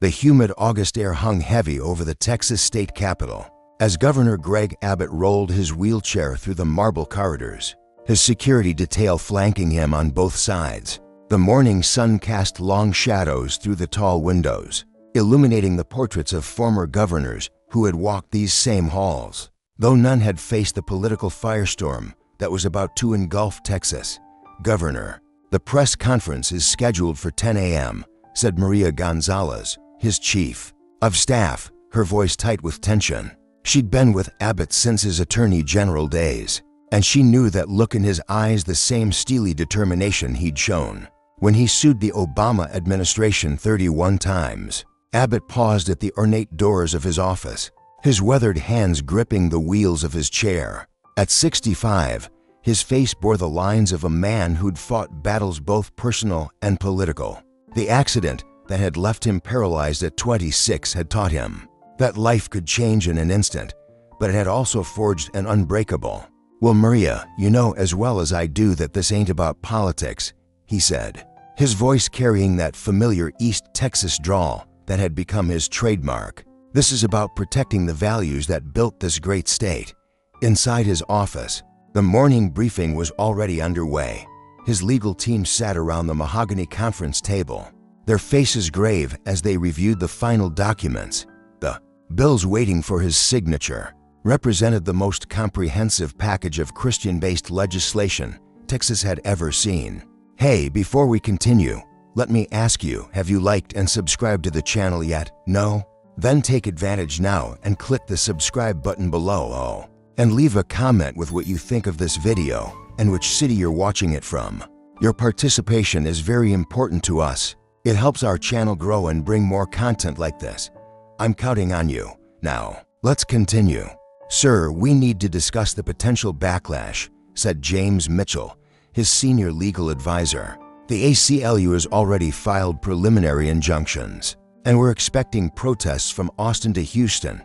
The humid August air hung heavy over the Texas state capitol as Governor Greg Abbott rolled his wheelchair through the marble corridors, his security detail flanking him on both sides. The morning sun cast long shadows through the tall windows, illuminating the portraits of former governors who had walked these same halls. Though none had faced the political firestorm that was about to engulf Texas, "Governor, the press conference is scheduled for 10 a.m., said Maria Gonzalez, his chief of staff, her voice tight with tension. She'd been with Abbott since his attorney general days, and she knew that look in his eyes, the same steely determination he'd shown when he sued the Obama administration 31 times. Abbott paused at the ornate doors of his office, his weathered hands gripping the wheels of his chair. At 65, his face bore the lines of a man who'd fought battles both personal and political. The accident that had left him paralyzed at 26 had taught him that life could change in an instant, but it had also forged an unbreakable. "Well, Maria, you know as well as I do that this ain't about politics," he said, his voice carrying that familiar East Texas drawl that had become his trademark. "This is about protecting the values that built this great state." Inside his office, the morning briefing was already underway. His legal team sat around the mahogany conference table, their faces grave as they reviewed the final documents. The bills waiting for his signature represented the most comprehensive package of Christian-based legislation Texas had ever seen. "Hey, before we continue, let me ask you, have you liked and subscribed to the channel yet? No? Then take advantage now and click the subscribe button below, and leave a comment with what you think of this video and which city you're watching it from. Your participation is very important to us. It helps our channel grow and bring more content like this. I'm counting on you. Now, let's continue." "Sir, we need to discuss the potential backlash," said James Mitchell, his senior legal advisor. "The ACLU has already filed preliminary injunctions, and we're expecting protests from Austin to Houston."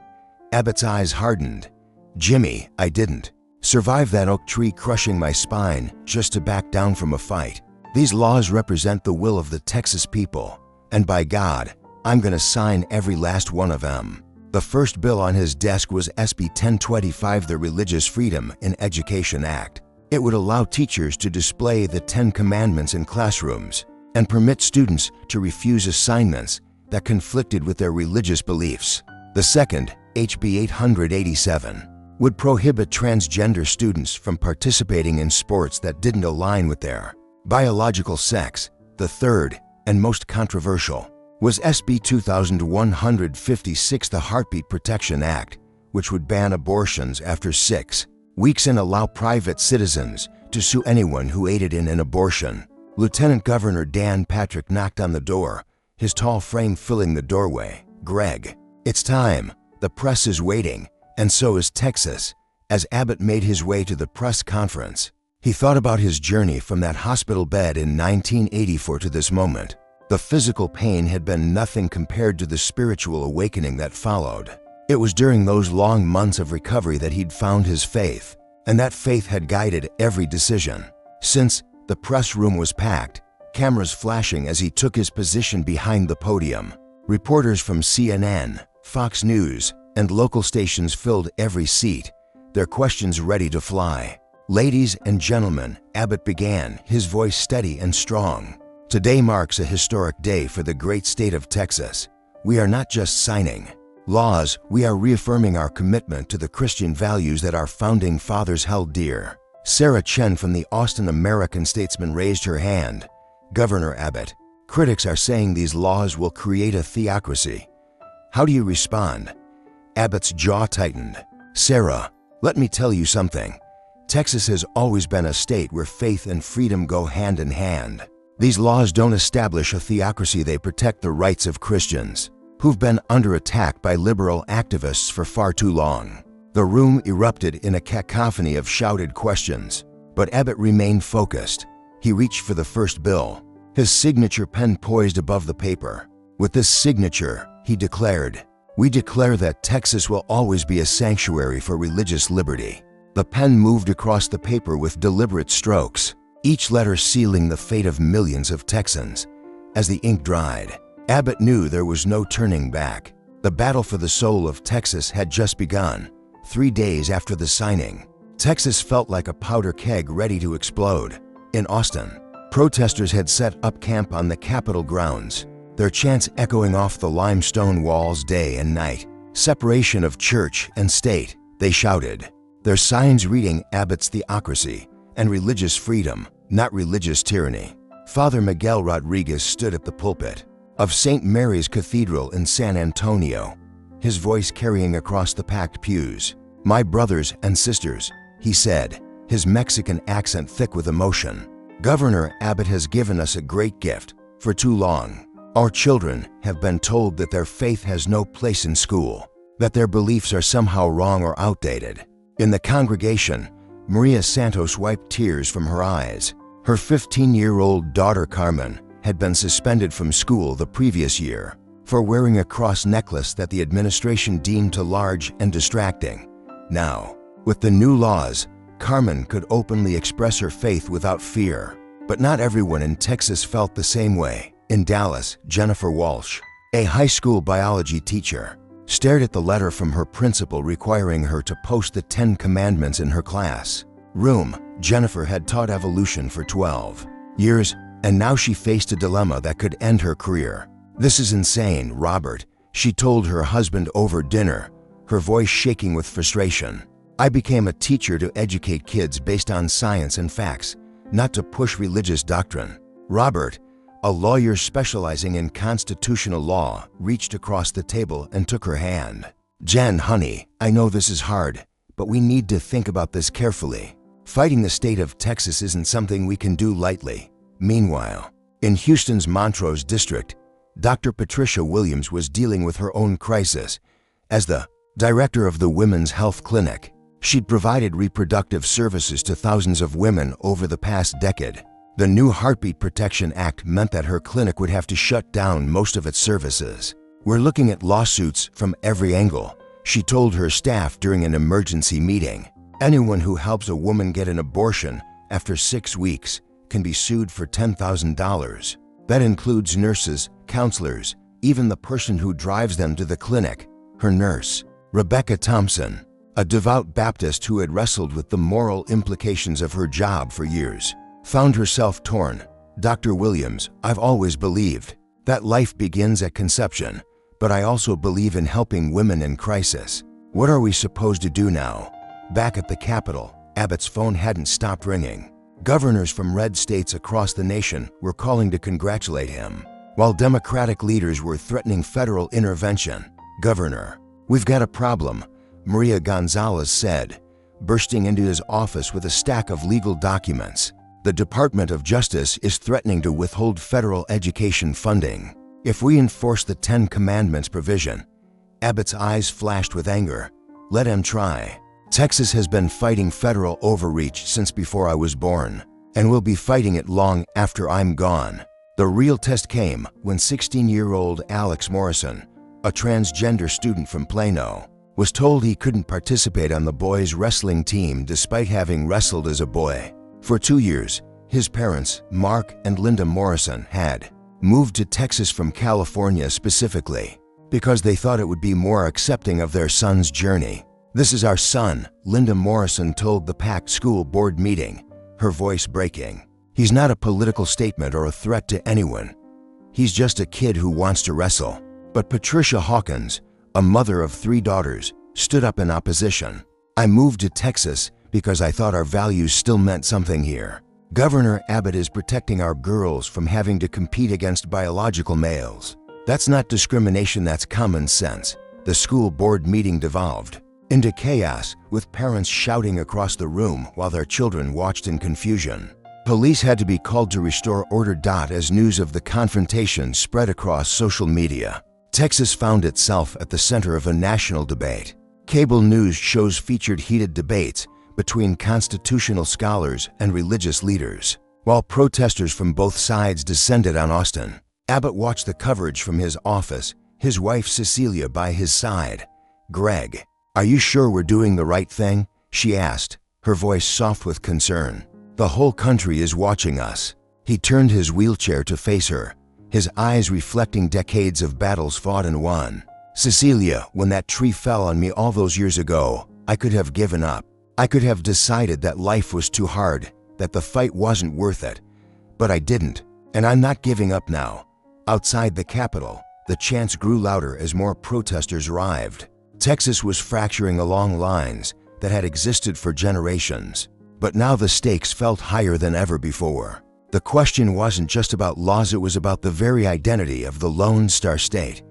Abbott's eyes hardened. "Jimmy, I didn't survive that oak tree crushing my spine just to back down from a fight. These laws represent the will of the Texas people, and by God, I'm gonna sign every last one of them." The first bill on his desk was SB 1025, the Religious Freedom in Education Act. It would allow teachers to display the 10 Commandments in classrooms and permit students to refuse assignments that conflicted with their religious beliefs. The second, HB 887, would prohibit transgender students from participating in sports that didn't align with their biological sex. The third, and most controversial, was SB 2156, the Heartbeat Protection Act, which would ban abortions after 6 weeks and allow private citizens to sue anyone who aided in an abortion. Lieutenant Governor Dan Patrick knocked on the door, his tall frame filling the doorway. "Greg, it's time. The press is waiting, and so is Texas." As Abbott made his way to the press conference, he thought about his journey from that hospital bed in 1984 to this moment. The physical pain had been nothing compared to the spiritual awakening that followed. It was during those long months of recovery that he'd found his faith, and that faith had guided every decision. Since the press room was packed, cameras flashing as he took his position behind the podium, reporters from CNN, Fox News, and local stations filled every seat, their questions ready to fly. "Ladies and gentlemen," Abbott began, his voice steady and strong, "today marks a historic day for the great state of Texas. We are not just signing laws, we are reaffirming our commitment to the Christian values that our founding fathers held dear." Sarah Chen from the Austin American-Statesman raised her hand. "Governor Abbott, critics are saying these laws will create a theocracy. How do you respond?" Abbott's jaw tightened. "Sarah, let me tell you something. Texas has always been a state where faith and freedom go hand in hand. These laws don't establish a theocracy, they protect the rights of Christians who've been under attack by liberal activists for far too long." The room erupted in a cacophony of shouted questions, but Abbott remained focused. He reached for the first bill, his signature pen poised above the paper. "With this signature," he declared, "we declare that Texas will always be a sanctuary for religious liberty." The pen moved across the paper with deliberate strokes, each letter sealing the fate of millions of Texans. As the ink dried, Abbott knew there was no turning back. The battle for the soul of Texas had just begun. 3 days after the signing, Texas felt like a powder keg ready to explode. In Austin, protesters had set up camp on the Capitol grounds, their chants echoing off the limestone walls day and night. Separation of church and state, they shouted, their signs reading Abbott's theocracy and religious freedom, not religious tyranny. Father Miguel Rodriguez stood at the pulpit of St. Mary's Cathedral in San Antonio, his voice carrying across the packed pews. "My brothers and sisters," he said, his Mexican accent thick with emotion. "Governor Abbott has given us a great gift. For too long, our children have been told that their faith has no place in school, that their beliefs are somehow wrong or outdated." In the congregation, Maria Santos wiped tears from her eyes. Her 15-year-old daughter Carmen had been suspended from school the previous year for wearing a cross necklace that the administration deemed too large and distracting. Now, with the new laws, Carmen could openly express her faith without fear. But not everyone in Texas felt the same way. In Dallas, Jennifer Walsh, a high school biology teacher, stared at the letter from her principal requiring her to post the 10 Commandments in her class room. Jennifer had taught evolution for 12 years, and now she faced a dilemma that could end her career. "This is insane, Robert," she told her husband over dinner, her voice shaking with frustration. "I became a teacher to educate kids based on science and facts, not to push religious doctrine." Robert, a lawyer specializing in constitutional law, reached across the table and took her hand. "Jen, honey, I know this is hard, but we need to think about this carefully. Fighting the state of Texas isn't something we can do lightly." Meanwhile, in Houston's Montrose district, Dr. Patricia Williams was dealing with her own crisis. As the director of the Women's Health Clinic, she'd provided reproductive services to thousands of women over the past decade. The new Heartbeat Protection Act meant that her clinic would have to shut down most of its services. "We're looking at lawsuits from every angle," she told her staff during an emergency meeting. "Anyone who helps a woman get an abortion after 6 weeks can be sued for $10,000. That includes nurses, counselors, even the person who drives them to the clinic." Her nurse, Rebecca Thompson, a devout Baptist who had wrestled with the moral implications of her job for years, found herself torn. "Dr. Williams, I've always believed that life begins at conception, but I also believe in helping women in crisis. What are we supposed to do now?" Back at the Capitol, Abbott's phone hadn't stopped ringing. Governors from red states across the nation were calling to congratulate him, while Democratic leaders were threatening federal intervention. "Governor, we've got a problem," Maria Gonzalez said, bursting into his office with a stack of legal documents. "The Department of Justice is threatening to withhold federal education funding if we enforce the 10 Commandments provision." Abbott's eyes flashed with anger. "Let him try. Texas has been fighting federal overreach since before I was born, and will be fighting it long after I'm gone." The real test came when 16-year-old Alex Morrison, a transgender student from Plano, was told he couldn't participate on the boys' wrestling team despite having wrestled as a boy. For 2 years, his parents, Mark and Linda Morrison, had moved to Texas from California specifically because they thought it would be more accepting of their son's journey. "This is our son," Linda Morrison told the packed school board meeting, her voice breaking. "He's not a political statement or a threat to anyone. He's just a kid who wants to wrestle." But Patricia Hawkins, a mother of 3 daughters, stood up in opposition. "I moved to Texas because I thought our values still meant something here. Governor Abbott is protecting our girls from having to compete against biological males. That's not discrimination, that's common sense." The school board meeting devolved into chaos, with parents shouting across the room while their children watched in confusion. Police had to be called to restore order. As news of the confrontation spread across social media, Texas found itself at the center of a national debate. Cable news shows featured heated debates between constitutional scholars and religious leaders, while protesters from both sides descended on Austin. Abbott watched the coverage from his office, his wife Cecilia by his side. "Greg, are you sure we're doing the right thing?" she asked, her voice soft with concern. "The whole country is watching us." He turned his wheelchair to face her, his eyes reflecting decades of battles fought and won. "Cecilia, when that tree fell on me all those years ago, I could have given up. I could have decided that life was too hard, that the fight wasn't worth it. But I didn't, and I'm not giving up now." Outside the Capitol, the chants grew louder as more protesters arrived. Texas was fracturing along lines that had existed for generations. But now the stakes felt higher than ever before. The question wasn't just about laws, it was about the very identity of the Lone Star State.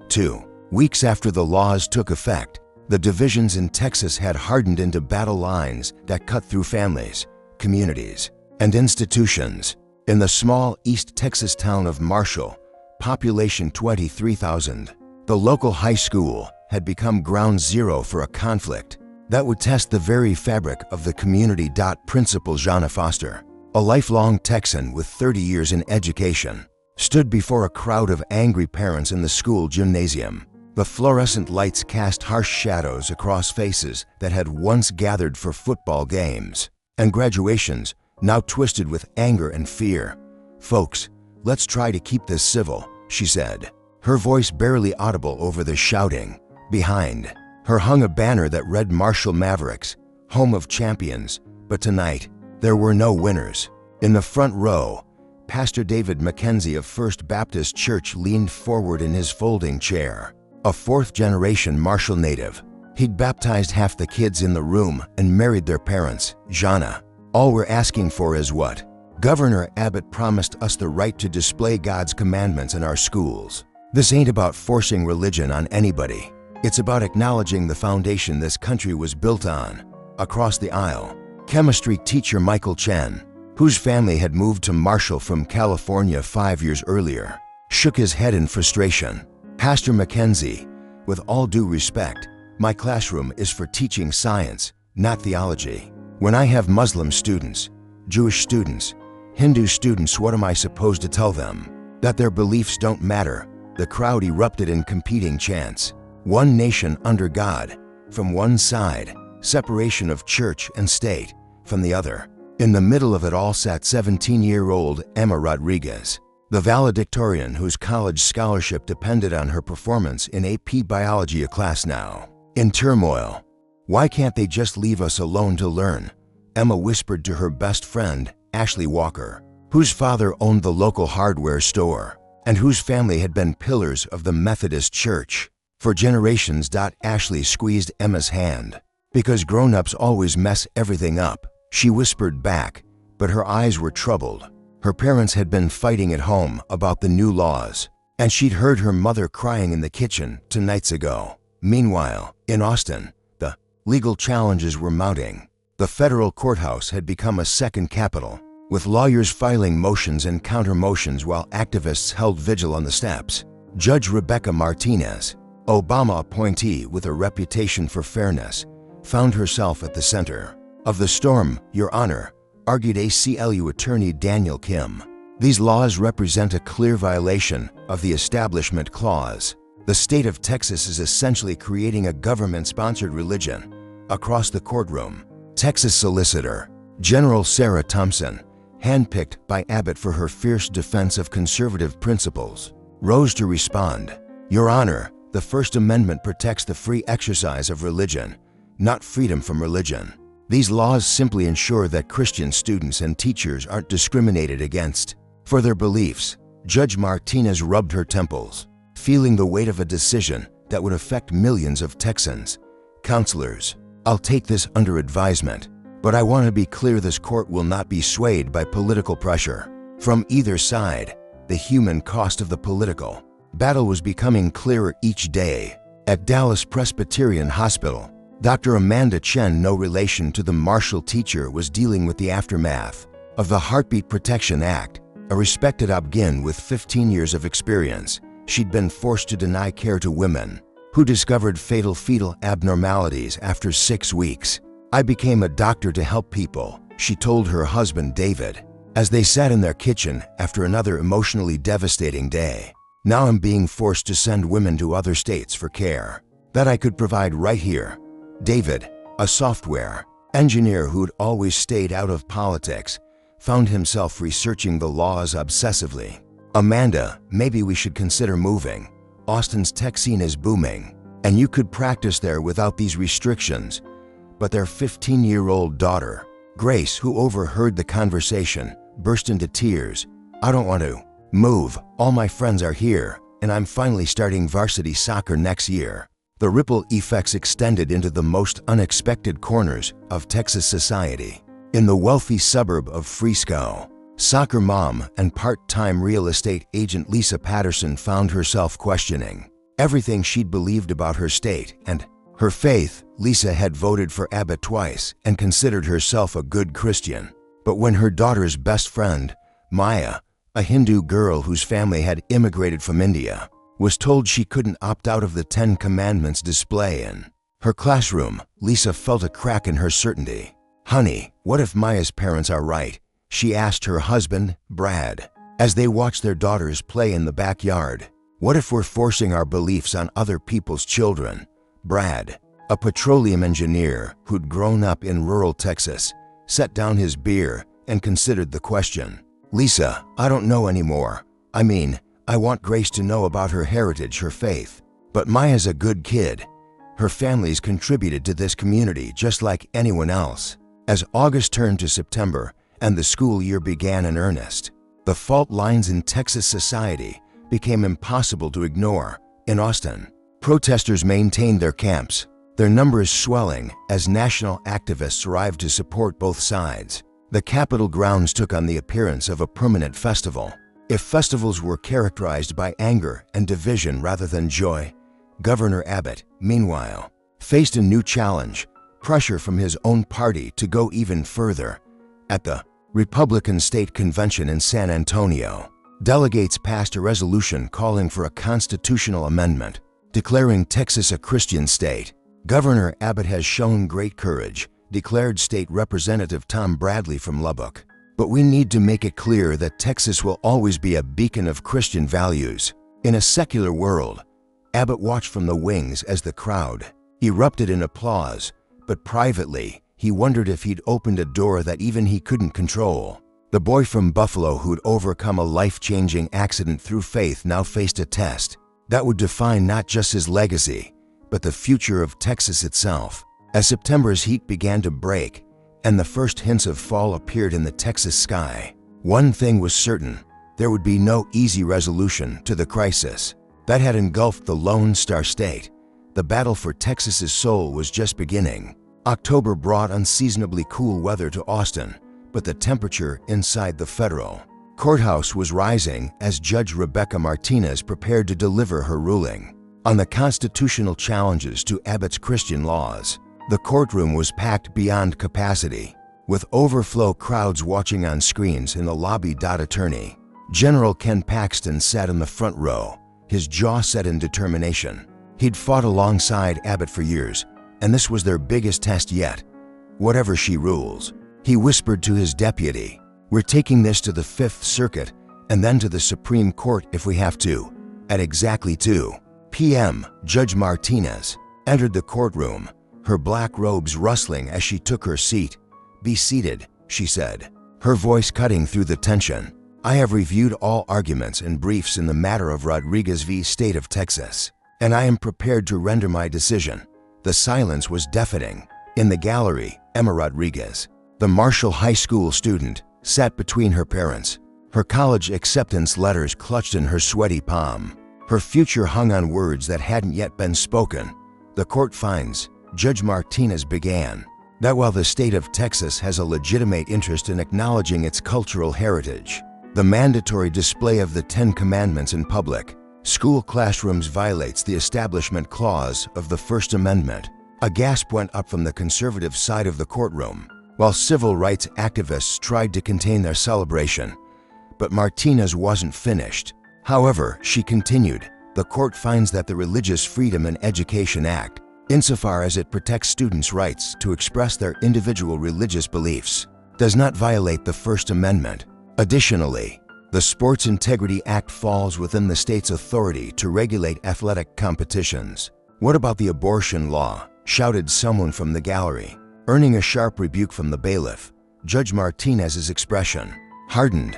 2 weeks after the laws took effect, the divisions in Texas had hardened into battle lines that cut through families, communities, and institutions. In the small East Texas town of Marshall, population 23,000, the local high school had become ground zero for a conflict that would test the very fabric of the community. Principal Jana Foster, a lifelong Texan with 30 years in education, stood before a crowd of angry parents in the school gymnasium. The fluorescent lights cast harsh shadows across faces that had once gathered for football games and graduations, now twisted with anger and fear. "Folks, let's try to keep this civil," she said, her voice barely audible over the shouting. Behind her hung a banner that read "Marshall Mavericks, home of champions," but tonight there were no winners. In the front row, Pastor David McKenzie of First Baptist Church leaned forward in his folding chair. A fourth-generation Marshall native, he'd baptized half the kids in the room and married their parents, Jana. "All we're asking for is what? Governor Abbott promised us the right to display God's commandments in our schools. This ain't about forcing religion on anybody. It's about acknowledging the foundation this country was built on." Across the aisle, chemistry teacher Michael Chen, whose family had moved to Marshall from California 5 years earlier, shook his head in frustration. "Pastor McKenzie, with all due respect, my classroom is for teaching science, not theology. When I have Muslim students, Jewish students, Hindu students, what am I supposed to tell them? That their beliefs don't matter?" The crowd erupted in competing chants. One nation under God, from one side, separation of church and state, from the other. In the middle of it all sat 17-year-old Emma Rodriguez, the valedictorian whose college scholarship depended on her performance in AP Biology, a class now in turmoil. "Why can't they just leave us alone to learn?" Emma whispered to her best friend, Ashley Walker, whose father owned the local hardware store and whose family had been pillars of the Methodist Church for generations. Ashley squeezed Emma's hand. "Because grown-ups always mess everything up," she whispered back, but her eyes were troubled. Her parents had been fighting at home about the new laws, and she'd heard her mother crying in the kitchen 2 nights ago. Meanwhile, in Austin, the legal challenges were mounting. The federal courthouse had become a second capital, with lawyers filing motions and counter-motions while activists held vigil on the steps. Judge Rebecca Martinez, Obama appointee with a reputation for fairness, found herself at the center of the storm. "Your Honor," argued ACLU attorney Daniel Kim, "these laws represent a clear violation of the Establishment Clause. The state of Texas is essentially creating a government-sponsored religion." Across the courtroom, Texas Solicitor General Sarah Thompson, handpicked by Abbott for her fierce defense of conservative principles, rose to respond. "Your Honor, the First Amendment protects the free exercise of religion, not freedom from religion. These laws simply ensure that Christian students and teachers aren't discriminated against for their beliefs." Judge Martinez rubbed her temples, feeling the weight of a decision that would affect millions of Texans. "Counselors, I'll take this under advisement, but I want to be clear, this court will not be swayed by political pressure from either side." The human cost of the political battle was becoming clearer each day. At Dallas Presbyterian Hospital, Dr. Amanda Chen, no relation to the Marshall teacher, was dealing with the aftermath of the Heartbeat Protection Act. A respected OB-GYN with 15 years of experience, she'd been forced to deny care to women who discovered fatal fetal abnormalities after 6 weeks. "I became a doctor to help people," she told her husband David, as they sat in their kitchen after another emotionally devastating day. "Now I'm being forced to send women to other states for care that I could provide right here." David, a software engineer who'd always stayed out of politics, found himself researching the laws obsessively. "Amanda, maybe we should consider moving. Austin's tech scene is booming, and you could practice there without these restrictions." But their 15-year-old daughter, Grace, who overheard the conversation, burst into tears. "I don't want to move. All my friends are here, and I'm finally starting varsity soccer next year." The ripple effects extended into the most unexpected corners of Texas society. In the wealthy suburb of Frisco, soccer mom and part-time real estate agent Lisa Patterson found herself questioning everything she'd believed about her state and her faith. Lisa had voted for Abbott twice and considered herself a good Christian. But when her daughter's best friend, Maya, a Hindu girl whose family had immigrated from India, was told she couldn't opt out of the 10 Commandments display in her classroom, Lisa felt a crack in her certainty. "Honey, what if Maya's parents are right?" she asked her husband, Brad, as they watched their daughters play in the backyard. "What if we're forcing our beliefs on other people's children?" Brad, a petroleum engineer who'd grown up in rural Texas, set down his beer and considered the question. "Lisa, I don't know anymore. I mean, I want Grace to know about her heritage, her faith. But Maya's a good kid. Her family's contributed to this community just like anyone else." As August turned to September and the school year began in earnest, the fault lines in Texas society became impossible to ignore. In Austin, protesters maintained their camps, their numbers swelling as national activists arrived to support both sides. The Capitol grounds took on the appearance of a permanent festival. If festivals were characterized by anger and division rather than joy, Governor Abbott, meanwhile, faced a new challenge: pressure from his own party to go even further. At the Republican State Convention in San Antonio, delegates passed a resolution calling for a constitutional amendment, declaring Texas a Christian state. "Governor Abbott has shown great courage," declared State Representative Tom Bradley from Lubbock. "But we need to make it clear that Texas will always be a beacon of Christian values." In a secular world, Abbott watched from the wings as the crowd erupted in applause, but privately, he wondered if he'd opened a door that even he couldn't control. The boy from Buffalo who'd overcome a life-changing accident through faith now faced a test that would define not just his legacy, but the future of Texas itself. As September's heat began to break and the first hints of fall appeared in the Texas sky, one thing was certain: there would be no easy resolution to the crisis that had engulfed the Lone Star State. The battle for Texas's soul was just beginning. October brought unseasonably cool weather to Austin, but the temperature inside the federal courthouse was rising as Judge Rebecca Martinez prepared to deliver her ruling on the constitutional challenges to Abbott's Christian laws. The courtroom was packed beyond capacity, with overflow crowds watching on screens in the lobby. Attorney General Ken Paxton sat in the front row, his jaw set in determination. He'd fought alongside Abbott for years, and this was their biggest test yet. "Whatever she rules," he whispered to his deputy, "we're taking this to the Fifth Circuit and then to the Supreme Court if we have to." At exactly 2 p.m., Judge Martinez entered the courtroom, her black robes rustling as she took her seat. "Be seated," she said, her voice cutting through the tension. "I have reviewed all arguments and briefs in the matter of Rodriguez v. State of Texas, and I am prepared to render my decision." The silence was deafening. In the gallery, Emma Rodriguez, the Marshall High School student, sat between her parents, her college acceptance letters clutched in her sweaty palm. Her future hung on words that hadn't yet been spoken. "The court finds," Judge Martinez began, "that while the state of Texas has a legitimate interest in acknowledging its cultural heritage, the mandatory display of the 10 Commandments in public school classrooms violates the Establishment Clause of the First Amendment." A gasp went up from the conservative side of the courtroom, while civil rights activists tried to contain their celebration. But Martinez wasn't finished. However, she continued, "The court finds that the Religious Freedom and Education Act, insofar as it protects students' rights to express their individual religious beliefs, does not violate the First Amendment. Additionally, the Sports Integrity Act falls within the state's authority to regulate athletic competitions." "What about the abortion law?" shouted someone from the gallery. Earning a sharp rebuke from the bailiff, Judge Martinez's expression hardened.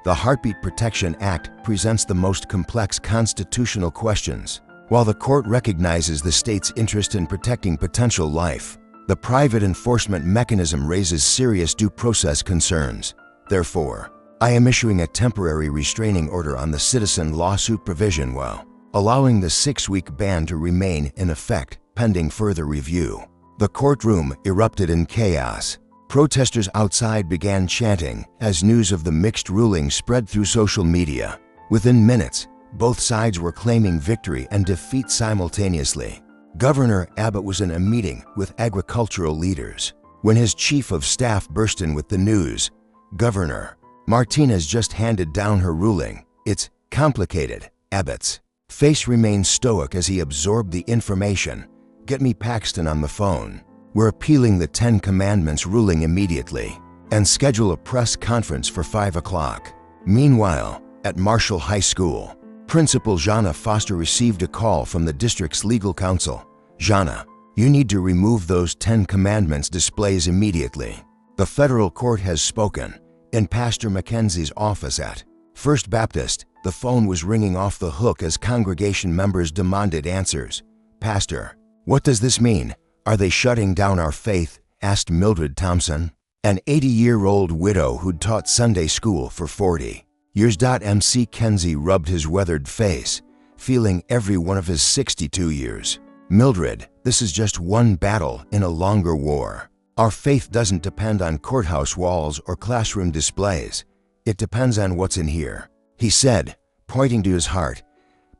The Heartbeat Protection Act presents the most complex constitutional questions. While the court recognizes the state's interest in protecting potential life, the private enforcement mechanism raises serious due process concerns. Therefore, I am issuing a temporary restraining order on the citizen lawsuit provision while allowing the 6-week ban to remain in effect pending further review. The courtroom erupted in chaos. Protesters outside began chanting as news of the mixed ruling spread through social media. Within minutes, both sides were claiming victory and defeat simultaneously. Governor Abbott was in a meeting with agricultural leaders when his chief of staff burst in with the news. Governor Martinez just handed down her ruling. It's complicated. Abbott's face remained stoic as he absorbed the information. Get me Paxton on the phone. We're appealing the 10 Commandments ruling immediately and schedule a press conference for 5 o'clock. Meanwhile, at Marshall High School, Principal Jana Foster received a call from the district's legal counsel. Jana, you need to remove those 10 Commandments displays immediately. The federal court has spoken. In Pastor McKenzie's office at First Baptist, the phone was ringing off the hook as congregation members demanded answers. Pastor, what does this mean? Are they shutting down our faith? Asked Mildred Thompson, an 80-year-old widow who'd taught Sunday school for 40 years. MC Kenzie rubbed his weathered face, feeling every one of his 62 years. Mildred, this is just one battle in a longer war. Our faith doesn't depend on courthouse walls or classroom displays. It depends on what's in here, he said, pointing to his heart.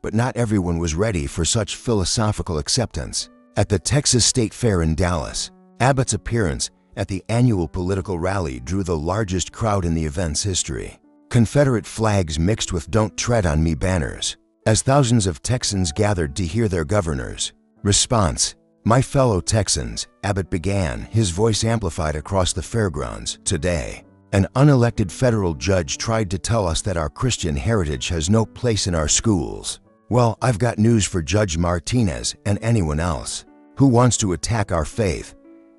But not everyone was ready for such philosophical acceptance. At the Texas State Fair in Dallas, Abbott's appearance at the annual political rally drew the largest crowd in the event's history. Confederate flags mixed with "Don't Tread on Me" banners, as thousands of Texans gathered to hear their governor's response. My fellow Texans, Abbott began, his voice amplified across the fairgrounds. Today, an unelected federal judge tried to tell us that our Christian heritage has no place in our schools. Well, I've got news for Judge Martinez and anyone else who wants to attack our faith.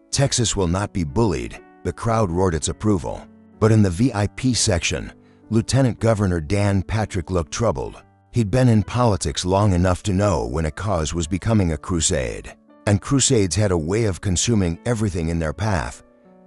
Texas will not be bullied. The crowd roared its approval. But in the VIP section, Lieutenant Governor Dan Patrick looked troubled. He'd been in politics long enough to know when a cause was becoming a crusade. And crusades had a way of consuming everything in their path.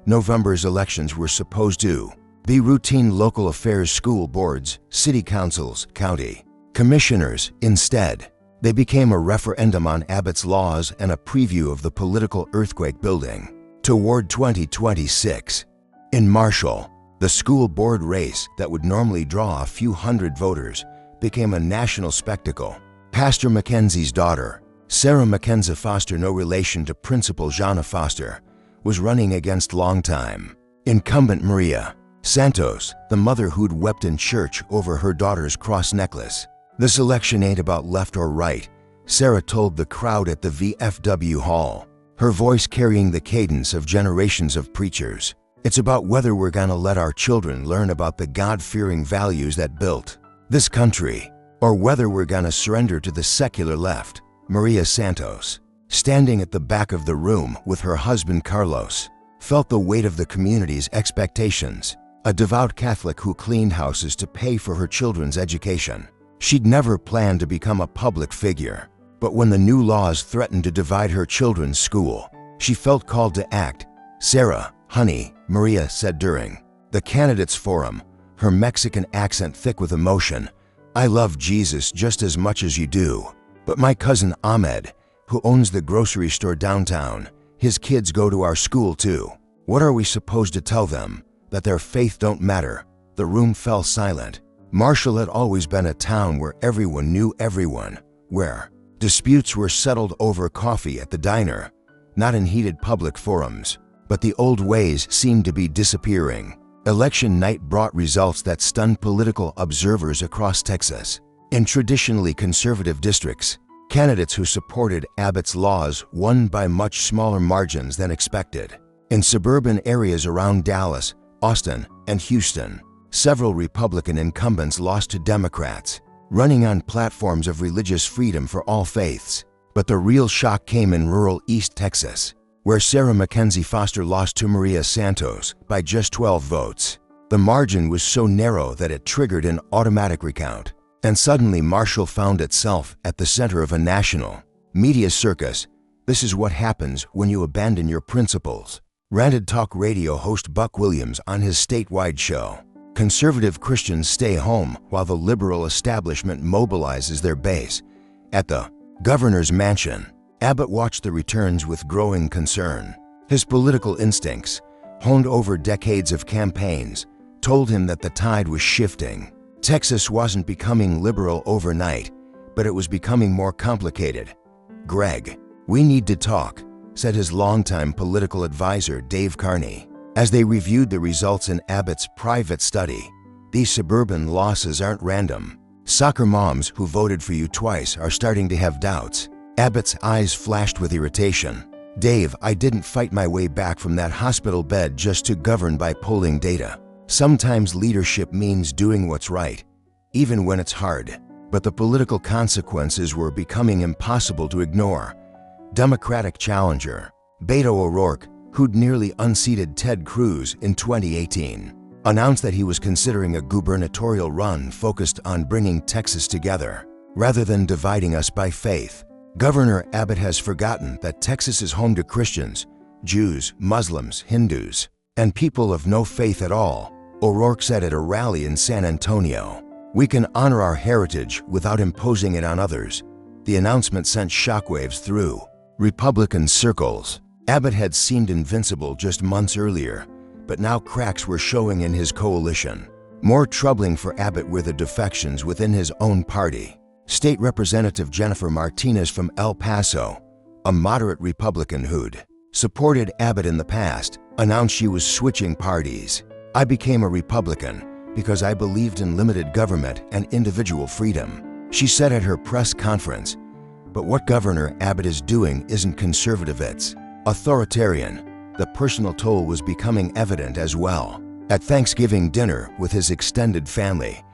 November's elections were supposed to be routine local affairs, school boards, city councils, county commissioners. Instead, they became a referendum on Abbott's laws and a preview of the political earthquake building toward 2026. In Marshall, the school board race that would normally draw a few hundred voters became a national spectacle. Pastor McKenzie's daughter, Sarah McKenzie Foster, no relation to Principal Jana Foster, was running against longtime incumbent Maria Santos, the mother who'd wept in church over her daughter's cross necklace. This election ain't about left or right, Sarah told the crowd at the VFW hall, her voice carrying the cadence of generations of preachers. It's about whether we're gonna let our children learn about the God-fearing values that built this country, or whether we're gonna surrender to the secular left. Maria Santos, standing at the back of the room with her husband Carlos, felt the weight of the community's expectations. A devout Catholic who cleaned houses to pay for her children's education. She'd never planned to become a public figure, but when the new laws threatened to divide her children's school, she felt called to act. Sarah, honey, Maria said during the candidates forum, her Mexican accent thick with emotion, I love Jesus just as much as you do. But my cousin Ahmed, who owns the grocery store downtown, his kids go to our school too. What are we supposed to tell them? That their faith don't matter? The room fell silent. Marshall had always been a town where everyone knew everyone, where disputes were settled over coffee at the diner, not in heated public forums. But the old ways seemed to be disappearing. Election night brought results that stunned political observers across Texas. In traditionally conservative districts, candidates who supported Abbott's laws won by much smaller margins than expected. In suburban areas around Dallas, Austin, and Houston, several Republican incumbents lost to Democrats, running on platforms of religious freedom for all faiths. But the real shock came in rural East Texas, where Sarah McKenzie Foster lost to Maria Santos by just 12 votes. The margin was so narrow that it triggered an automatic recount. And suddenly Marshall found itself at the center of a national media circus. This is what happens when you abandon your principles, ranted talk radio host Buck Williams on his statewide show. Conservative Christians stay home while the liberal establishment mobilizes their base. At the governor's mansion, Abbott watched the returns with growing concern. His political instincts, honed over decades of campaigns, told him that the tide was shifting. Texas wasn't becoming liberal overnight, but it was becoming more complicated. "Greg, we need to talk," said his longtime political advisor Dave Carney, as they reviewed the results in Abbott's private study. "These suburban losses aren't random. Soccer moms who voted for you twice are starting to have doubts." Abbott's eyes flashed with irritation. "Dave, I didn't fight my way back from that hospital bed just to govern by polling data. Sometimes leadership means doing what's right, even when it's hard." But the political consequences were becoming impossible to ignore. Democratic challenger Beto O'Rourke, who'd nearly unseated Ted Cruz in 2018, announced that he was considering a gubernatorial run focused on bringing Texas together, rather than dividing us by faith. Governor Abbott has forgotten that Texas is home to Christians, Jews, Muslims, Hindus, and people of no faith at all, O'Rourke said at a rally in San Antonio. "We can honor our heritage without imposing it on others." The announcement sent shockwaves through Republican circles. Abbott had seemed invincible just months earlier, but now cracks were showing in his coalition. More troubling for Abbott were the defections within his own party. State Representative Jennifer Martinez from El Paso, a moderate Republican who'd supported Abbott in the past, announced she was switching parties. "I became a Republican because I believed in limited government and individual freedom," she said at her press conference. But what Governor Abbott is doing isn't conservative, it's authoritarian. The personal toll was becoming evident as well. At Thanksgiving dinner with his extended family,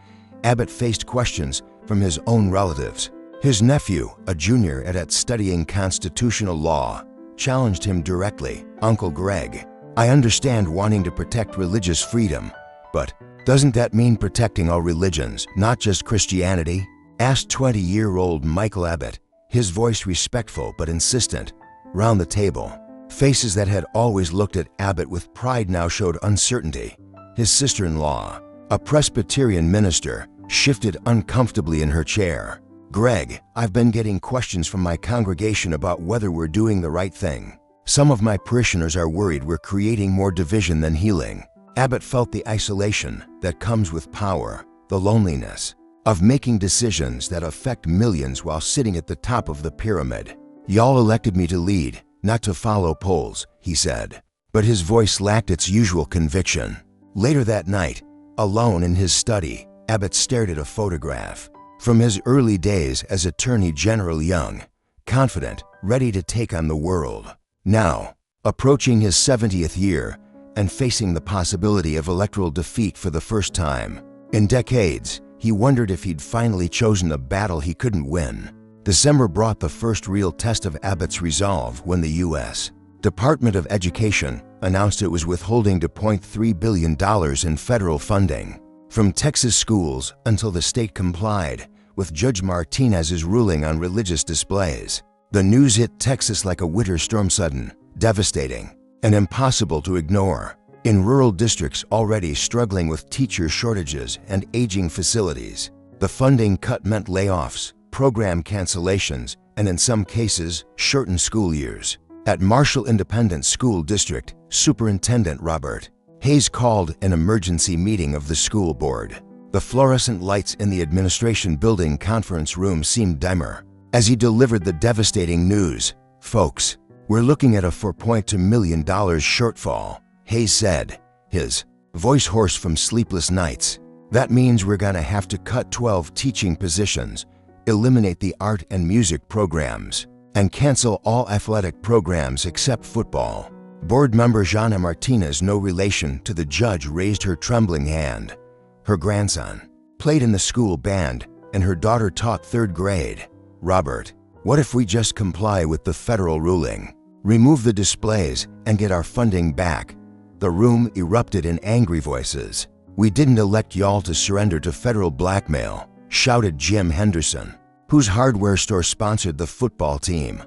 Abbott faced questions from his own relatives. His nephew, a junior at studying constitutional law, challenged him directly. "Uncle Greg, I understand wanting to protect religious freedom, but doesn't that mean protecting all religions, not just Christianity?" asked 20-year-old Michael Abbott, his voice respectful but insistent. Round the table, faces that had always looked at Abbott with pride now showed uncertainty. His sister-in-law, a Presbyterian minister, shifted uncomfortably in her chair. "Greg, I've been getting questions from my congregation about whether we're doing the right thing. Some of my parishioners are worried we're creating more division than healing." Abbott felt the isolation that comes with power, the loneliness of making decisions that affect millions while sitting at the top of the pyramid. "Y'all elected me to lead, not to follow polls," he said. But his voice lacked its usual conviction. Later that night, alone in his study, Abbott stared at a photograph from his early days as Attorney General, young, confident, ready to take on the world. Now, approaching his 70th year and facing the possibility of electoral defeat for the first time in decades, he wondered if he'd finally chosen a battle he couldn't win. December brought the first real test of Abbott's resolve when the U.S. Department of Education announced it was withholding $2.3 billion in federal funding from Texas schools until the state complied with Judge Martinez's ruling on religious displays. The news hit Texas like a winter storm, sudden, devastating, and impossible to ignore. In rural districts already struggling with teacher shortages and aging facilities, the funding cut meant layoffs, program cancellations, and in some cases, shortened school years. At Marshall Independent School District, Superintendent Robert Hayes called an emergency meeting of the school board. The fluorescent lights in the administration building conference room seemed dimmer as he delivered the devastating news. "Folks, we're looking at a $4.2 million shortfall," Hayes said, his voice hoarse from sleepless nights. "That means we're gonna have to cut 12 teaching positions, eliminate the art and music programs, and cancel all athletic programs except football." Board member Jana Martinez, no relation to the judge, raised her trembling hand. Her grandson played in the school band, and her daughter taught 3rd grade. "Robert, what if we just comply with the federal ruling, remove the displays, and get our funding back?" The room erupted in angry voices. "We didn't elect y'all to surrender to federal blackmail," shouted Jim Henderson, whose hardware store sponsored the football team.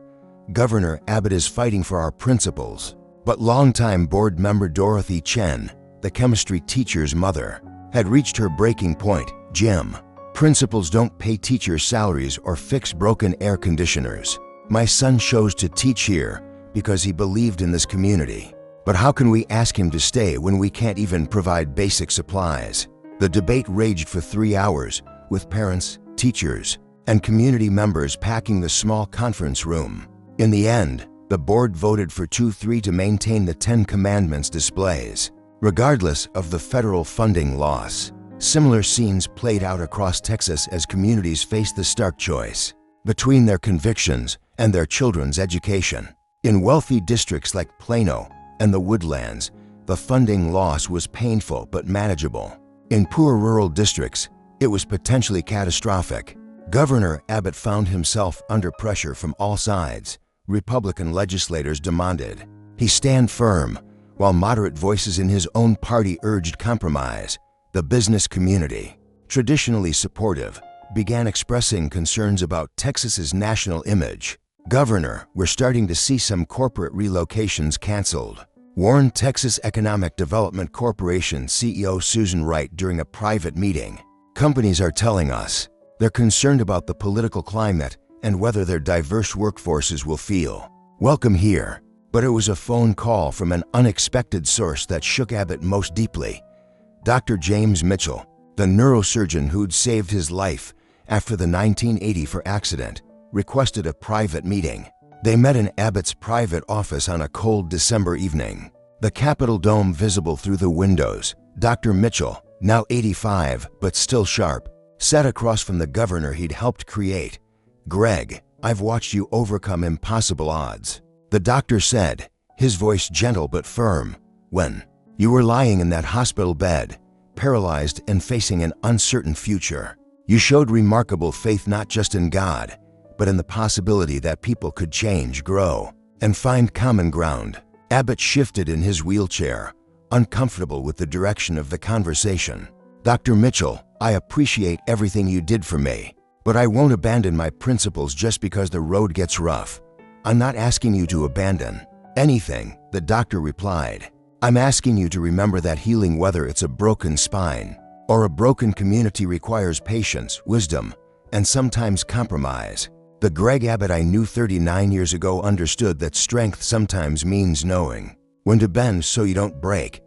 "Governor Abbott is fighting for our principles." But longtime board member Dorothy Chen, the chemistry teacher's mother, had reached her breaking point. "Jim, principals don't pay teachers salaries or fix broken air conditioners. My son chose to teach here because he believed in this community. But how can we ask him to stay when we can't even provide basic supplies?" The debate raged for 3 hours, with parents, teachers, and community members packing the small conference room. In the end, the board voted for 2-3 to maintain the 10 Commandments displays, regardless of the federal funding loss. Similar scenes played out across Texas as communities faced the stark choice between their convictions and their children's education. In wealthy districts like Plano and the Woodlands, the funding loss was painful but manageable. In poor rural districts, it was potentially catastrophic. Governor Abbott found himself under pressure from all sides. Republican legislators demanded he stand firm, while moderate voices in his own party urged compromise. The business community, traditionally supportive, began expressing concerns about Texas's national image. "Governor, we're starting to see some corporate relocations canceled," warned Texas Economic Development Corporation CEO Susan Wright during a private meeting. "Companies are telling us they're concerned about the political climate and whether their diverse workforces will feel welcome here." But it was a phone call from an unexpected source that shook Abbott most deeply. Dr. James Mitchell, the neurosurgeon who'd saved his life after the 1984 accident, requested a private meeting. They met in Abbott's private office on a cold December evening. The Capitol dome visible through the windows. Dr. Mitchell, now 85 but still sharp, sat across from the governor he'd helped create. "Greg, I've watched you overcome impossible odds," the doctor said, his voice gentle but firm. "When you were lying in that hospital bed, paralyzed and facing an uncertain future, you showed remarkable faith not just in God, but in the possibility that people could change, grow, and find common ground." Abbott shifted in his wheelchair, uncomfortable with the direction of the conversation. "Dr. Mitchell, I appreciate everything you did for me, but I won't abandon my principles just because the road gets rough." "I'm not asking you to abandon anything," the doctor replied. "I'm asking you to remember that healing, whether it's a broken spine or a broken community, requires patience, wisdom, and sometimes compromise." The Greg Abbott I knew 39 years ago understood that strength sometimes means knowing when to bend so you don't break.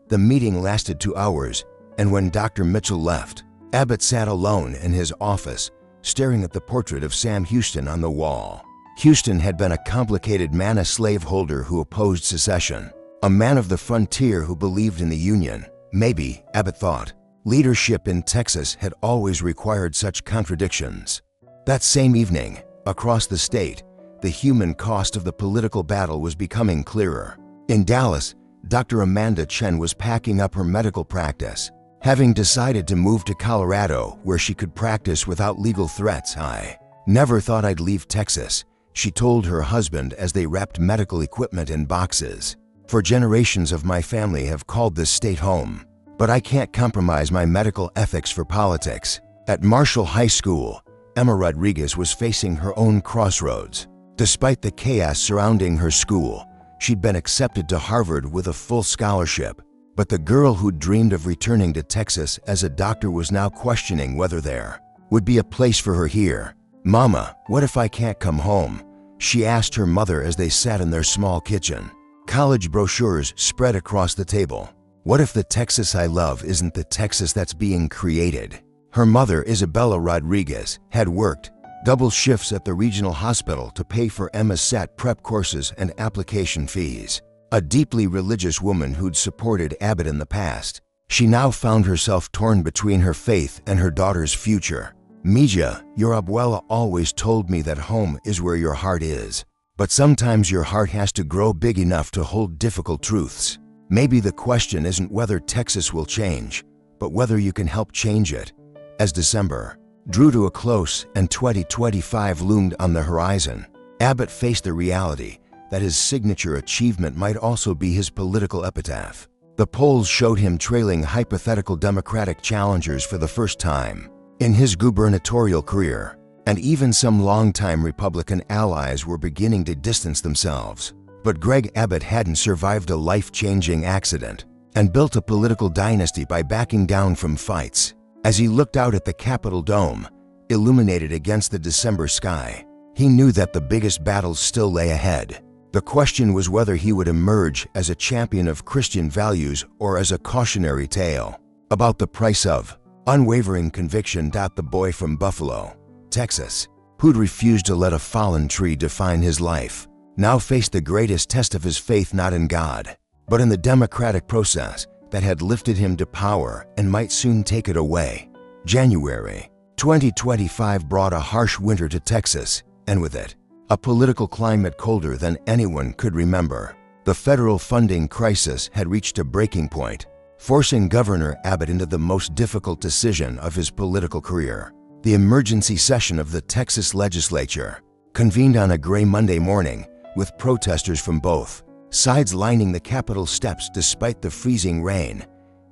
The meeting lasted 2 hours, and when Dr. Mitchell left, Abbott sat alone in his office, staring at the portrait of Sam Houston on the wall. Houston had been a complicated man, a slaveholder who opposed secession, a man of the frontier who believed in the Union. Maybe, Abbott thought, leadership in Texas had always required such contradictions. That same evening, across the state, the human cost of the political battle was becoming clearer. In Dallas, Dr. Amanda Chen was packing up her medical practice, having decided to move to Colorado where she could practice without legal threats. "I never thought I'd leave Texas," she told her husband as they wrapped medical equipment in boxes. "For generations of my family have called this state home, but I can't compromise my medical ethics for politics." At Marshall High School, Emma Rodriguez was facing her own crossroads. Despite the chaos surrounding her school, she'd been accepted to Harvard with a full scholarship. But the girl who'd dreamed of returning to Texas as a doctor was now questioning whether there would be a place for her here. "Mama, what if I can't come home?" she asked her mother as they sat in their small kitchen. College brochures spread across the table. What if the Texas I love isn't the Texas that's being created? Her mother, Isabella Rodriguez, had worked double shifts at the regional hospital to pay for Emma's SAT prep courses and application fees. A deeply religious woman who'd supported Abbott in the past, she now found herself torn between her faith and her daughter's future. "Mija, your abuela always told me that home is where your heart is. But sometimes your heart has to grow big enough to hold difficult truths. Maybe the question isn't whether Texas will change, but whether you can help change it." As December drew to a close and 2025 loomed on the horizon, Abbott faced the reality that his signature achievement might also be his political epitaph. The polls showed him trailing hypothetical Democratic challengers for the first time in his gubernatorial career, and even some longtime Republican allies were beginning to distance themselves. But Greg Abbott hadn't survived a life-changing accident and built a political dynasty by backing down from fights. As he looked out at the Capitol dome, illuminated against the December sky, he knew that the biggest battles still lay ahead. The question was whether he would emerge as a champion of Christian values or as a cautionary tale about the price of unwavering conviction. The boy from Buffalo, Texas, who'd refused to let a fallen tree define his life, now faced the greatest test of his faith not in God, but in the democratic process that had lifted him to power and might soon take it away. January 2025 brought a harsh winter to Texas, and with it, a political climate colder than anyone could remember. The federal funding crisis had reached a breaking point, forcing Governor Abbott into the most difficult decision of his political career. The emergency session of the Texas legislature convened on a gray Monday morning, with protesters from both sides lining the Capitol steps despite the freezing rain.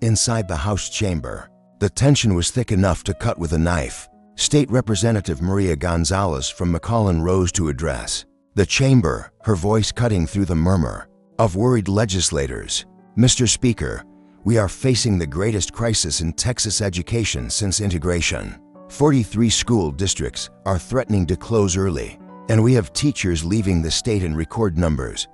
Inside the House chamber, the tension was thick enough to cut with a knife. State Representative Maria Gonzalez from McAllen rose to address the chamber, her voice cutting through the murmur of worried legislators. "Mr. Speaker, we are facing the greatest crisis in Texas education since integration. 43 school districts are threatening to close early, and we have teachers leaving the state in record numbers.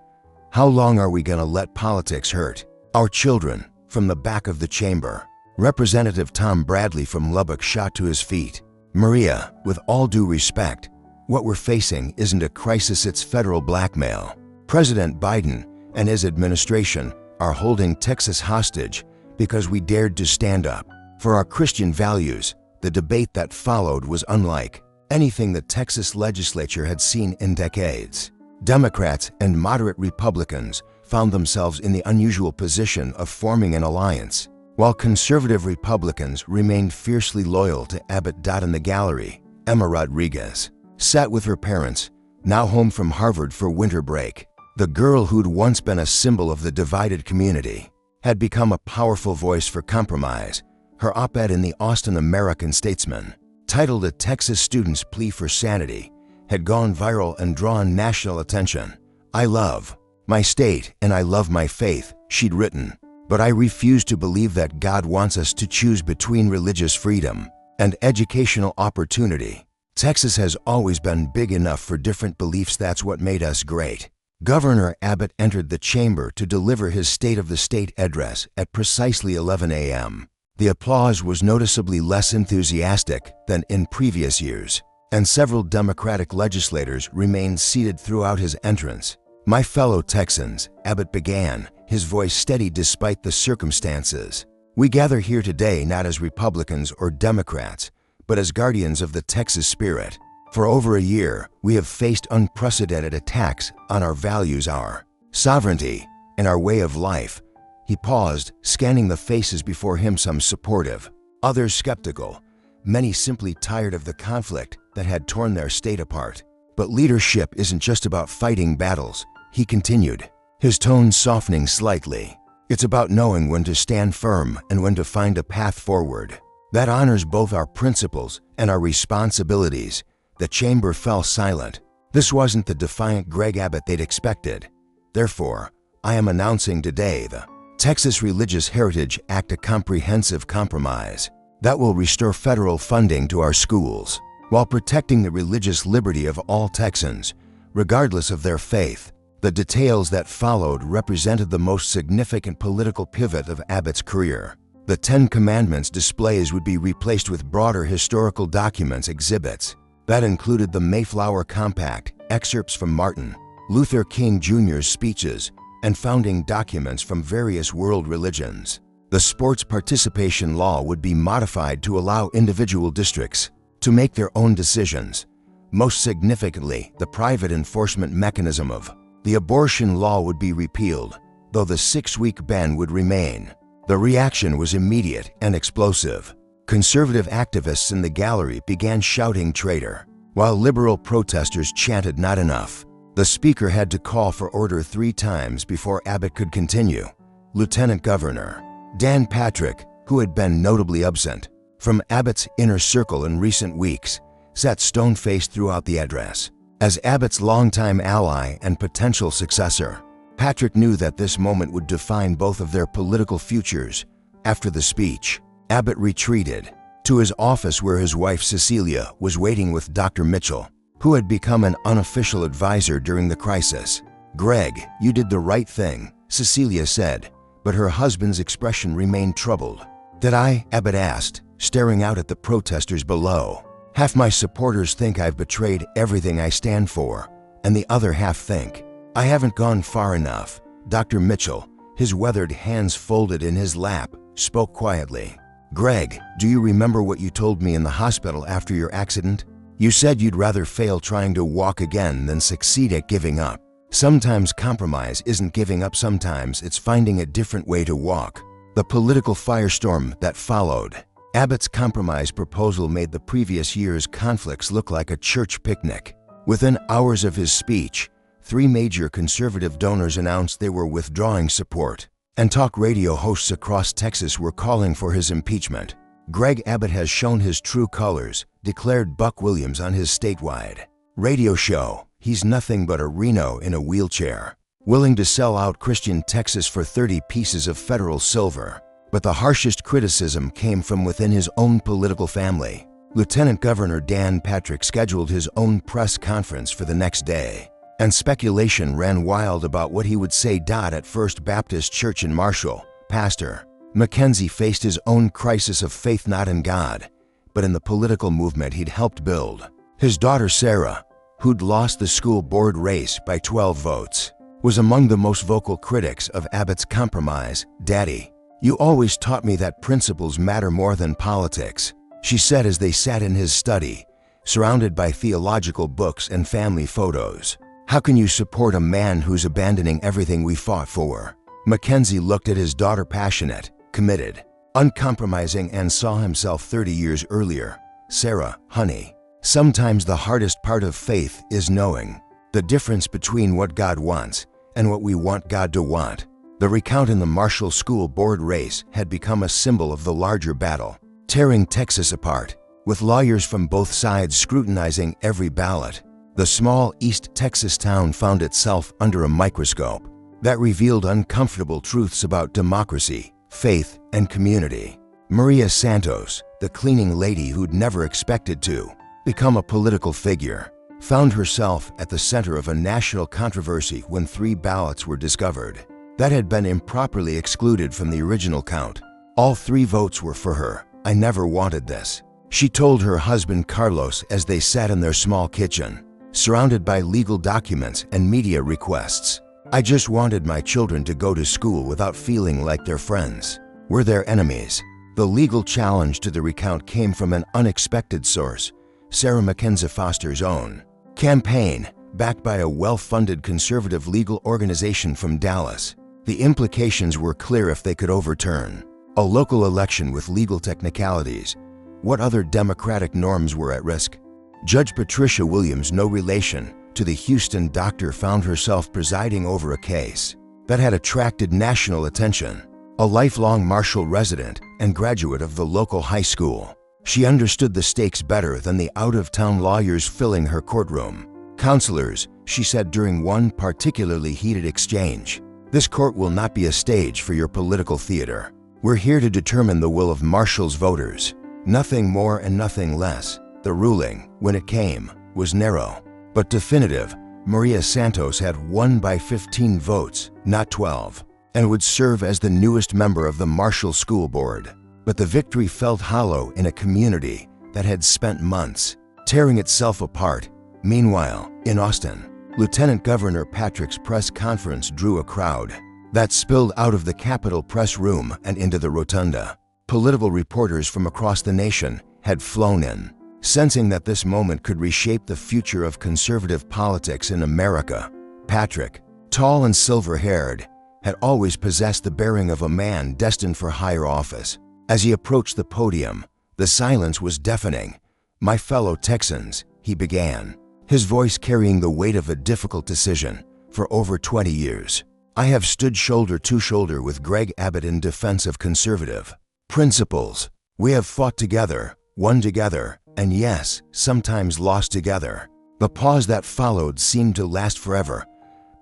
How long are we going to let politics hurt our children?" From the back of the chamber, Representative Tom Bradley from Lubbock shot to his feet. "Maria, with all due respect, what we're facing isn't a crisis, it's federal blackmail. President Biden and his administration are holding Texas hostage because we dared to stand up for our Christian values." The debate that followed was unlike anything the Texas legislature had seen in decades. Democrats and moderate Republicans found themselves in the unusual position of forming an alliance, while conservative Republicans remained fiercely loyal to Abbott. In the gallery, Emma Rodriguez sat with her parents, now home from Harvard for winter break. The girl who'd once been a symbol of the divided community had become a powerful voice for compromise. Her op-ed in the Austin American-Statesman, titled "A Texas Student's Plea for Sanity," had gone viral and drawn national attention. "I love my state and I love my faith," she'd written, "but I refuse to believe that God wants us to choose between religious freedom and educational opportunity. Texas has always been big enough for different beliefs. That's what made us great." Governor Abbott entered the chamber to deliver his State of the State address at precisely 11 a.m. The applause was noticeably less enthusiastic than in previous years, and several Democratic legislators remained seated throughout his entrance. "My fellow Texans," Abbott began, his voice steady despite the circumstances, "we gather here today not as Republicans or Democrats, but as guardians of the Texas spirit. For over a year, we have faced unprecedented attacks on our values, our sovereignty, and our way of life." He paused, scanning the faces before him, some supportive, others skeptical, many simply tired of the conflict that had torn their state apart. "But leadership isn't just about fighting battles," he continued, his tone softening slightly. "It's about knowing when to stand firm and when to find a path forward that honors both our principles and our responsibilities." The chamber fell silent. This wasn't the defiant Greg Abbott they'd expected. "Therefore, I am announcing today the Texas Religious Heritage Act, a comprehensive compromise that will restore federal funding to our schools while protecting the religious liberty of all Texans, regardless of their faith." The details that followed represented the most significant political pivot of Abbott's career. The 10 Commandments displays would be replaced with broader historical documents exhibits that included the Mayflower Compact, excerpts from Martin Luther King Jr.'s speeches, and founding documents from various world religions. The sports participation law would be modified to allow individual districts to make their own decisions. Most significantly, the private enforcement mechanism of the abortion law would be repealed, though the 6-week ban would remain. The reaction was immediate and explosive. Conservative activists in the gallery began shouting "traitor," while liberal protesters chanted "not enough." The speaker had to call for order 3 times before Abbott could continue. Lieutenant Governor Dan Patrick, who had been notably absent from Abbott's inner circle in recent weeks, sat stone-faced throughout the address. As Abbott's longtime ally and potential successor, Patrick knew that this moment would define both of their political futures. After the speech, Abbott retreated to his office where his wife Cecilia was waiting with Dr. Mitchell, who had become an unofficial advisor during the crisis. "Greg, you did the right thing," Cecilia said, but her husband's expression remained troubled. "Did I?" Abbott asked, staring out at the protesters below. "Half my supporters think I've betrayed everything I stand for, and the other half think I haven't gone far enough." Dr. Mitchell, his weathered hands folded in his lap, spoke quietly. "Greg, do you remember what you told me in the hospital after your accident? You said you'd rather fail trying to walk again than succeed at giving up. Sometimes compromise isn't giving up, sometimes it's finding a different way to walk." The political firestorm that followed Abbott's compromise proposal made the previous year's conflicts look like a church picnic. Within hours of his speech, 3 major conservative donors announced they were withdrawing support, and talk radio hosts across Texas were calling for his impeachment. "Greg Abbott has shown his true colors," declared Buck Williams on his statewide radio show. "He's nothing but a Reno in a wheelchair, willing to sell out Christian Texas for 30 pieces of federal silver." But the harshest criticism came from within his own political family. Lieutenant Governor Dan Patrick scheduled his own press conference for the next day, and speculation ran wild about what he would say. At First Baptist Church in Marshall, Pastor McKenzie faced his own crisis of faith, not in God, but in the political movement he'd helped build. His daughter Sarah, who'd lost the school board race by 12 votes, was among the most vocal critics of Abbott's compromise. "Daddy, you always taught me that principles matter more than politics," she said as they sat in his study, surrounded by theological books and family photos. "How can you support a man who's abandoning everything we fought for?" McKenzie looked at his daughter, passionate, committed, uncompromising, and saw himself 30 years earlier. "Sarah, honey, sometimes the hardest part of faith is knowing the difference between what God wants and what we want God to want." The recount in the Marshall School Board race had become a symbol of the larger battle, tearing Texas apart, with lawyers from both sides scrutinizing every ballot. The small East Texas town found itself under a microscope that revealed uncomfortable truths about democracy, faith, and community. Maria Santos, the cleaning lady who'd never expected to become a political figure, found herself at the center of a national controversy when 3 ballots were discovered that had been improperly excluded from the original count. All 3 votes were for her. "I never wanted this," she told her husband Carlos as they sat in their small kitchen, surrounded by legal documents and media requests. "I just wanted my children to go to school without feeling like their friends were their enemies." The legal challenge to the recount came from an unexpected source, Sarah McKenzie Foster's own campaign, backed by a well-funded conservative legal organization from Dallas. The implications were clear if they could overturn a local election with legal technicalities. What other democratic norms were at risk? Judge Patricia Williams, no relation to the Houston doctor, found herself presiding over a case that had attracted national attention. A lifelong Marshall resident and graduate of the local high school, she understood the stakes better than the out-of-town lawyers filling her courtroom. "Counselors," she said during one particularly heated exchange, "this court will not be a stage for your political theater. We're here to determine the will of Marshall's voters. Nothing more and nothing less." The ruling, when it came, was narrow but definitive. Maria Santos had won by 15 votes, not 12, and would serve as the newest member of the Marshall School Board. But the victory felt hollow in a community that had spent months tearing itself apart. Meanwhile, in Austin, Lieutenant Governor Patrick's press conference drew a crowd that spilled out of the Capitol press room and into the rotunda. Political reporters from across the nation had flown in, sensing that this moment could reshape the future of conservative politics in America. Patrick, tall and silver-haired, had always possessed the bearing of a man destined for higher office. As he approached the podium, the silence was deafening. "My fellow Texans," he began, his voice carrying the weight of a difficult decision. "For over 20 years, I have stood shoulder to shoulder with Greg Abbott in defense of conservative principles. We have fought together, won together, and yes, sometimes lost together. The pause that followed seemed to last forever,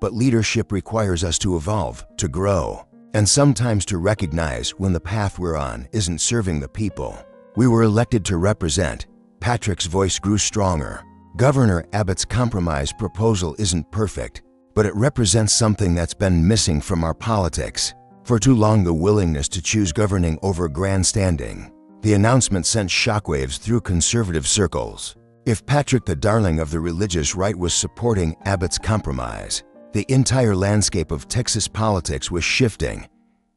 but leadership requires us to evolve, to grow, and sometimes to recognize when the path we're on isn't serving the people we were elected to represent. Patrick's voice grew stronger. Governor Abbott's compromise proposal isn't perfect, but it represents something that's been missing from our politics. For too long, the willingness to choose governing over grandstanding. The announcement sent shockwaves through conservative circles. If Patrick, the darling of the religious right, was supporting Abbott's compromise, the entire landscape of Texas politics was shifting.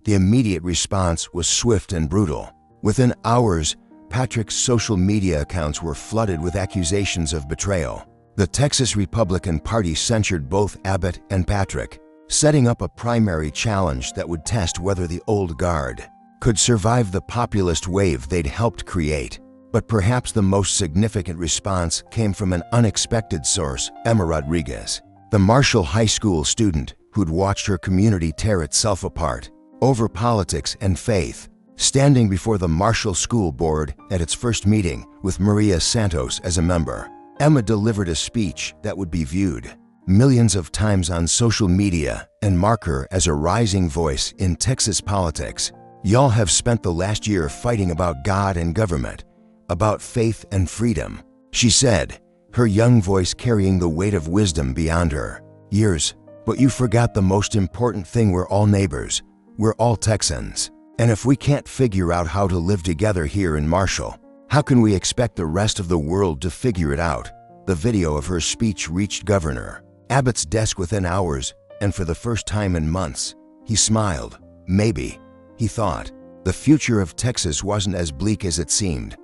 The immediate response was swift and brutal. Within hours, Patrick's social media accounts were flooded with accusations of betrayal. The Texas Republican Party censured both Abbott and Patrick, setting up a primary challenge that would test whether the old guard could survive the populist wave they'd helped create. But perhaps the most significant response came from an unexpected source: Emma Rodriguez, the Marshall High School student who'd watched her community tear itself apart over politics and faith. Standing before the Marshall School Board at its first meeting with Maria Santos as a member, Emma delivered a speech that would be viewed millions of times on social media and mark her as a rising voice in Texas politics. Y'all have spent the last year fighting about God and government, about faith and freedom, she said, her young voice carrying the weight of wisdom beyond her years. But you forgot the most important thing: we're all neighbors. We're all Texans. And if we can't figure out how to live together here in Marshall, how can we expect the rest of the world to figure it out? The video of her speech reached Governor Abbott's desk within hours, and for the first time in months, he smiled. Maybe, he thought, the future of Texas wasn't as bleak as it seemed.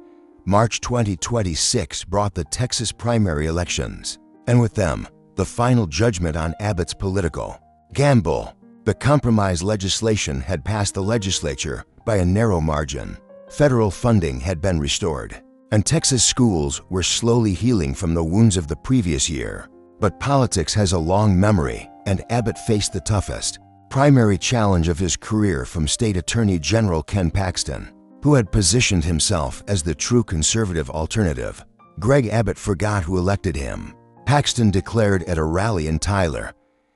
March 2026 brought the Texas primary elections, and with them, the final judgment on Abbott's political gamble. The compromise legislation had passed the legislature by a narrow margin. Federal funding had been restored, and Texas schools were slowly healing from the wounds of the previous year. But politics has a long memory, and Abbott faced the toughest primary challenge of his career from State Attorney General Ken Paxton, who had positioned himself as the true conservative alternative. Greg Abbott forgot who elected him. Paxton declared at a rally in Tyler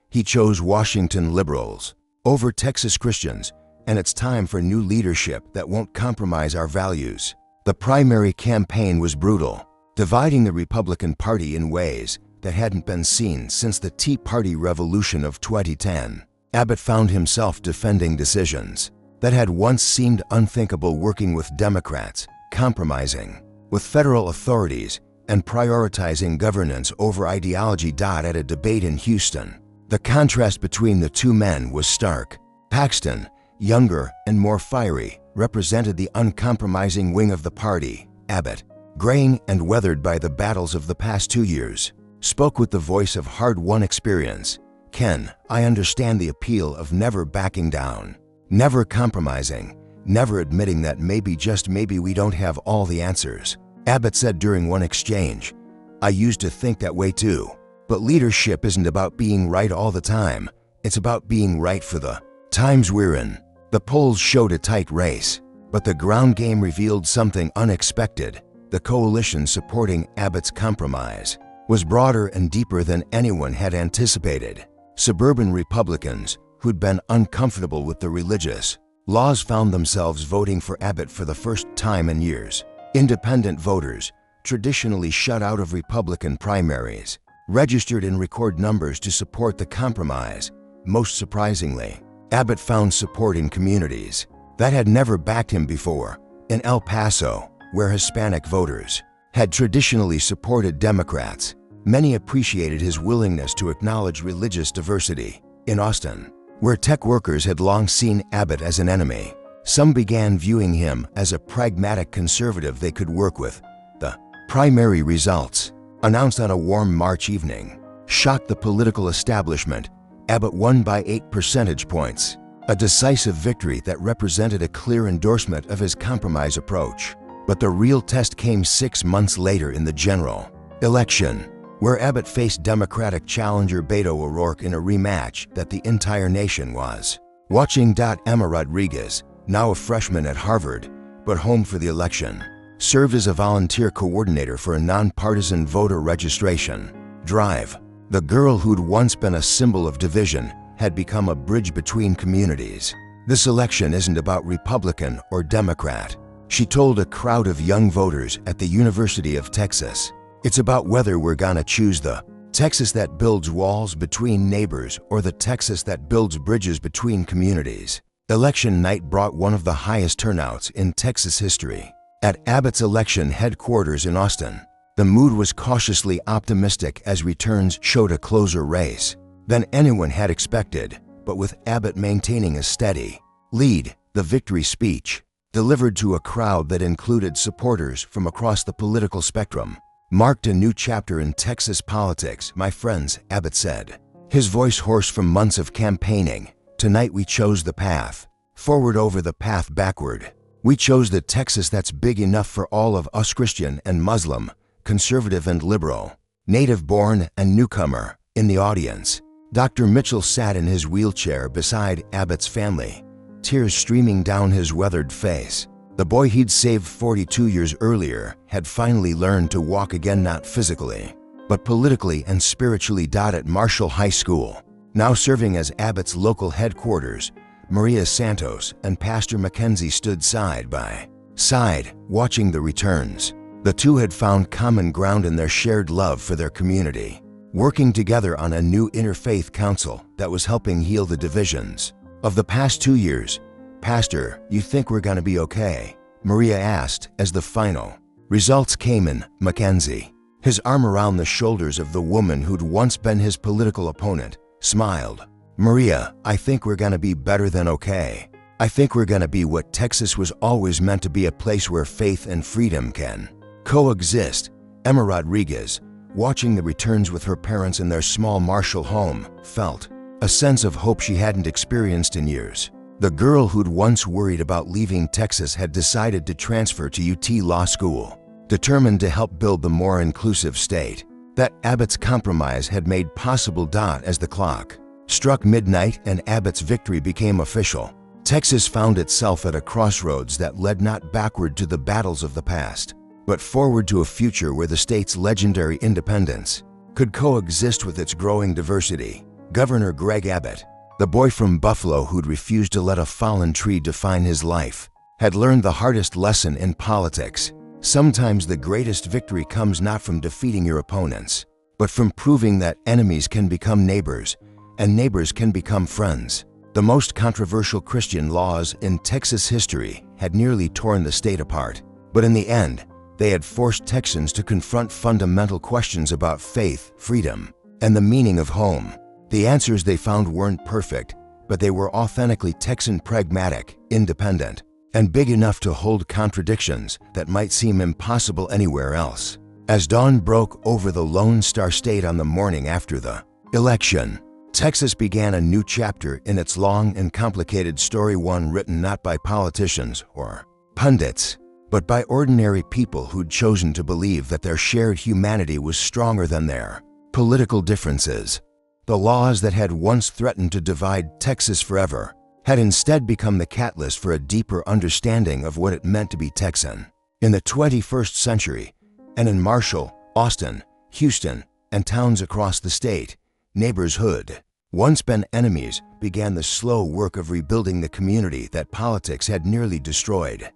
he chose Washington liberals over Texas Christians, and it's time for new leadership that won't compromise our values. The primary campaign was brutal, dividing the Republican Party in ways that hadn't been seen since the Tea Party revolution of 2010. Abbott found himself defending decisions that had once seemed unthinkable, working with Democrats, compromising with federal authorities, and prioritizing governance over ideology. At a debate in Houston, the contrast between the two men was stark. Paxton, younger and more fiery, represented the uncompromising wing of the party. Abbott, graying and weathered by the battles of the past 2 years, spoke with the voice of hard-won experience. Ken, I understand the appeal of never backing down, never compromising, never admitting that maybe, just maybe, we don't have all the answers, Abbott said during one exchange. I used to think that way too. But leadership isn't about being right all the time. It's about being right for the times we're in. The polls showed a tight race, but the ground game revealed something unexpected. The coalition supporting Abbott's compromise was broader and deeper than anyone had anticipated. Suburban Republicans who'd been uncomfortable with the religious laws found themselves voting for Abbott for the first time in years. Independent voters, traditionally shut out of Republican primaries, registered in record numbers to support the compromise. Most surprisingly, Abbott found support in communities that had never backed him before. In El Paso, where Hispanic voters had traditionally supported Democrats, many appreciated his willingness to acknowledge religious diversity. In Austin, where tech workers had long seen Abbott as an enemy, some began viewing him as a pragmatic conservative they could work with. The primary results, announced on a warm March evening, shocked the political establishment. Abbott won by 8 percentage points, a decisive victory that represented a clear endorsement of his compromise approach. But the real test came 6 months later in the general election. where Abbott faced Democratic challenger Beto O'Rourke in a rematch that the entire nation was watching. Emma Rodriguez, now a freshman at Harvard, but home for the election, served as a volunteer coordinator for a nonpartisan voter registration drive. The girl who'd once been a symbol of division had become a bridge between communities. This election isn't about Republican or Democrat, she told a crowd of young voters at the University of Texas. It's about whether we're gonna choose the Texas that builds walls between neighbors or the Texas that builds bridges between communities. Election night brought one of the highest turnouts in Texas history. At Abbott's election headquarters in Austin, the mood was cautiously optimistic as returns showed a closer race than anyone had expected, but with Abbott maintaining a steady lead. The victory speech, delivered to a crowd that included supporters from across the political spectrum, marked a new chapter in Texas politics. My friends, Abbott said, his voice hoarse from months of campaigning. Tonight we chose the path forward over the path backward. We chose the Texas that's big enough for all of us, Christian and Muslim, conservative and liberal, native-born and newcomer. In the audience, Dr. Mitchell sat in his wheelchair beside Abbott's family, tears streaming down his weathered face. The boy he'd saved 42 years earlier had finally learned to walk again, not physically, but politically and spiritually. At Marshall High School, now serving as Abbott's local headquarters, Maria Santos and Pastor McKenzie stood side by side, watching the returns. The two had found common ground in their shared love for their community, working together on a new interfaith council that was helping heal the divisions of the past 2 years. Pastor, you think we're gonna be okay? Maria asked as the final results came in. McKenzie, his arm around the shoulders of the woman who'd once been his political opponent, smiled. Maria, I think we're gonna be better than okay. I think we're gonna be what Texas was always meant to be, a place where faith and freedom can coexist. Emma Rodriguez, watching the returns with her parents in their small Marshall home, felt a sense of hope she hadn't experienced in years. The girl who'd once worried about leaving Texas had decided to transfer to UT Law School, determined to help build the more inclusive state that Abbott's compromise had made possible. As the clock struck midnight and Abbott's victory became official, Texas found itself at a crossroads that led not backward to the battles of the past, but forward to a future where the state's legendary independence could coexist with its growing diversity. Governor Greg Abbott, the boy from Buffalo who'd refused to let a fallen tree define his life, had learned the hardest lesson in politics. Sometimes the greatest victory comes not from defeating your opponents, but from proving that enemies can become neighbors and neighbors can become friends. The most controversial Christian laws in Texas history had nearly torn the state apart, but in the end, they had forced Texans to confront fundamental questions about faith, freedom, and the meaning of home. The answers they found weren't perfect, but they were authentically Texan, pragmatic, independent, and big enough to hold contradictions that might seem impossible anywhere else. As dawn broke over the Lone Star State on the morning after the election, Texas began a new chapter in its long and complicated story, one written not by politicians or pundits, but by ordinary people who'd chosen to believe that their shared humanity was stronger than their political differences. The laws that had once threatened to divide Texas forever had instead become the catalyst for a deeper understanding of what it meant to be Texan. In the 21st century, and in Marshall, Austin, Houston, and towns across the state, neighbors who'd once been enemies began the slow work of rebuilding the community that politics had nearly destroyed.